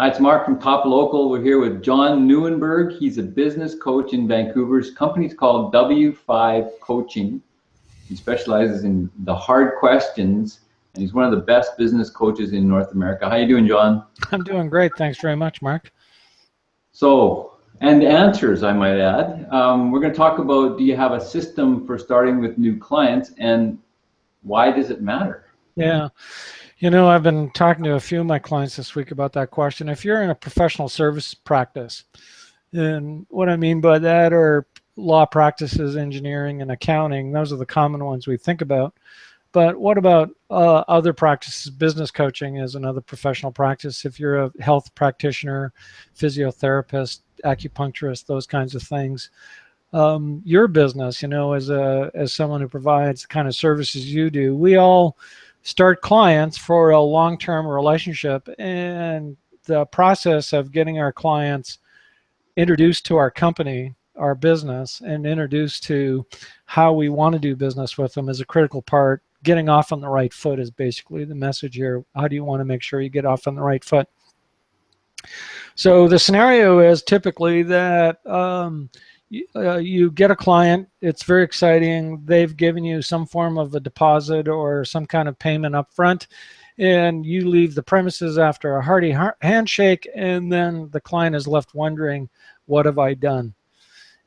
Hi, it's Mark from Top Local. We're here with John Nieuwenburg. He's a business coach in Vancouver. His company's called W5 Coaching. He specializes in the hard questions, and he's one of the best business coaches in North America. How you doing, John? I'm doing great. Thanks very much, Mark. So, and answers, I might add. We're going to talk about, do you have a system for starting with new clients, and why does it matter? Yeah. You know, I've been talking to a few of my clients this week about that question. If you're in a professional service practice, and what I mean by that are law practices, engineering, and accounting, those are the common ones we think about. But what about other practices? Business coaching is another professional practice. If you're a health practitioner, physiotherapist, acupuncturist, those kinds of things. Your business, you know, as someone who provides the kind of services you do, we all start clients for a long-term relationship, and the process of getting our clients introduced to our company, our business, and introduced to how we want to do business with them is a critical part. Getting off on the right foot is basically the message here. How do you want to make sure you get off on the right foot? So the scenario is typically that you get a client, it's very exciting, they've given you some form of a deposit or some kind of payment up front, and you leave the premises after a hearty handshake, and then the client is left wondering, what have I done?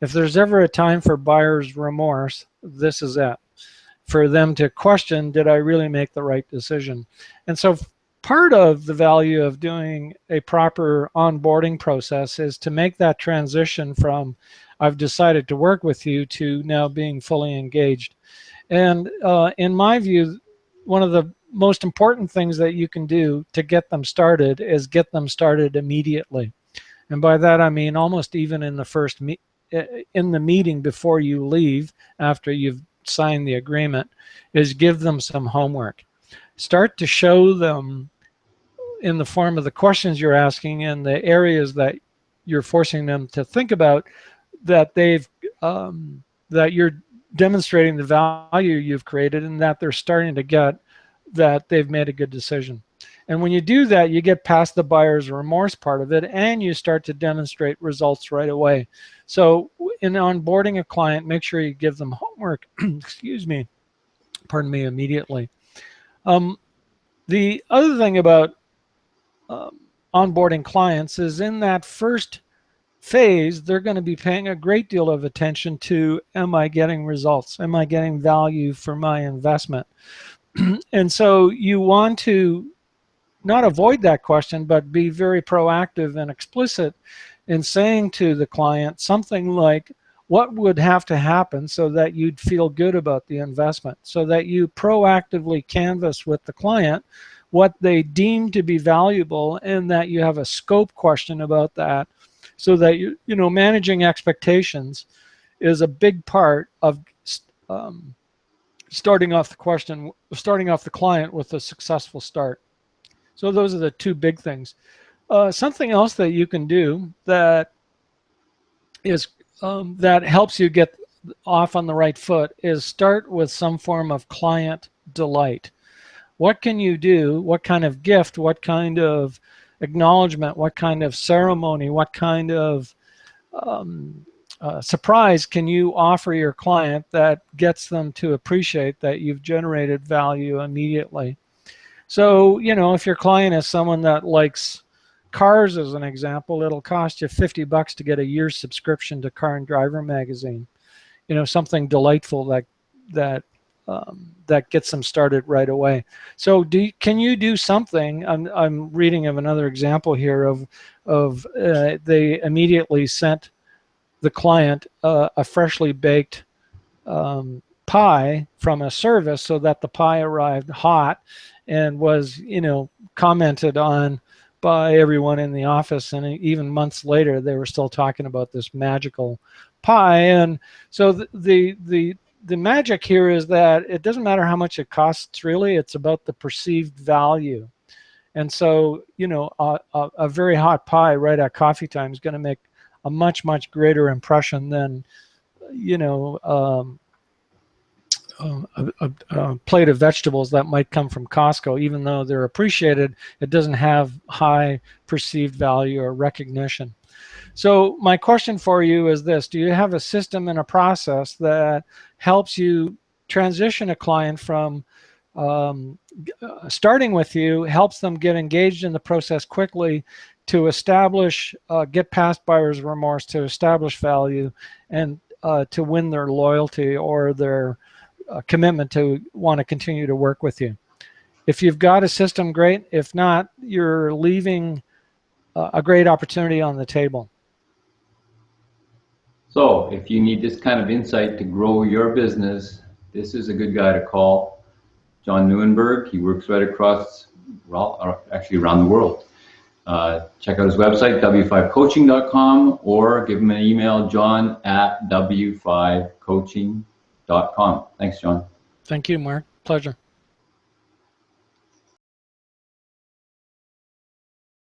If there's ever a time for buyer's remorse, this is it. For them to question, did I really make the right decision? And so part of the value of doing a proper onboarding process is to make that transition from I've decided to work with you to now being fully engaged. And in my view, one of the most important things that you can do to get them started is get them started immediately. And by that I mean almost even in the first in the meeting before you leave, after you've signed the agreement, is give them some homework. Start to show them in the form of the questions you're asking and the areas that you're forcing them to think about, that that you're demonstrating the value you've created, and that they're starting to get that they've made a good decision. And when you do that, you get past the buyer's remorse part of it, and you start to demonstrate results right away. So in onboarding a client, make sure you give them homework, excuse me, pardon me, immediately. The other thing about onboarding clients is in that first phase, they're going to be paying a great deal of attention to, am I getting results? Am I getting value for my investment? And so you want to not avoid that question, but be very proactive and explicit in saying to the client something like, what would have to happen so that you'd feel good about the investment? So that you proactively canvass with the client what they deem to be valuable, and that you have a scope question about that, so that you know, managing expectations is a big part of starting off the client with a successful start. So those are the two big things. Something else that you can do that is that helps you get off on the right foot is start with some form of client delight. What can you do? What kind of gift? What kind of acknowledgement? What kind of ceremony? What kind of surprise can you offer your client that gets them to appreciate that you've generated value immediately? So, you know, if your client is someone that likes cars, as an example, it'll cost you $50 to get a year's subscription to Car and Driver magazine. You know, something delightful that gets them started right away. So can you do something? I'm reading of another example here of they immediately sent the client a freshly baked pie from a service, so that the pie arrived hot and was, you know, commented on by everyone in the office, and even months later they were still talking about this magical pie. And so the magic here is that it doesn't matter how much it costs, really, it's about the perceived value. And so, you know, a very hot pie right at coffee time is going to make a much greater impression than, you know, a plate of vegetables that might come from Costco. Even though they're appreciated, it doesn't have high perceived value or recognition. So my question for you is this: do you have a system and a process that helps you transition a client from starting with you, helps them get engaged in the process quickly, to establish, get past buyer's remorse, to establish value, and to win their loyalty or their commitment to want to continue to work with you? If you've got a system, great. If not, you're leaving a great opportunity on the table. So if you need this kind of insight to grow your business, this is a good guy to call. John Nieuwenburg. He works right across, well, actually around the world. Check out his website, w5coaching.com, or give him an email, john@w5coaching.com. Thanks, John. Thank you, Mark. Pleasure.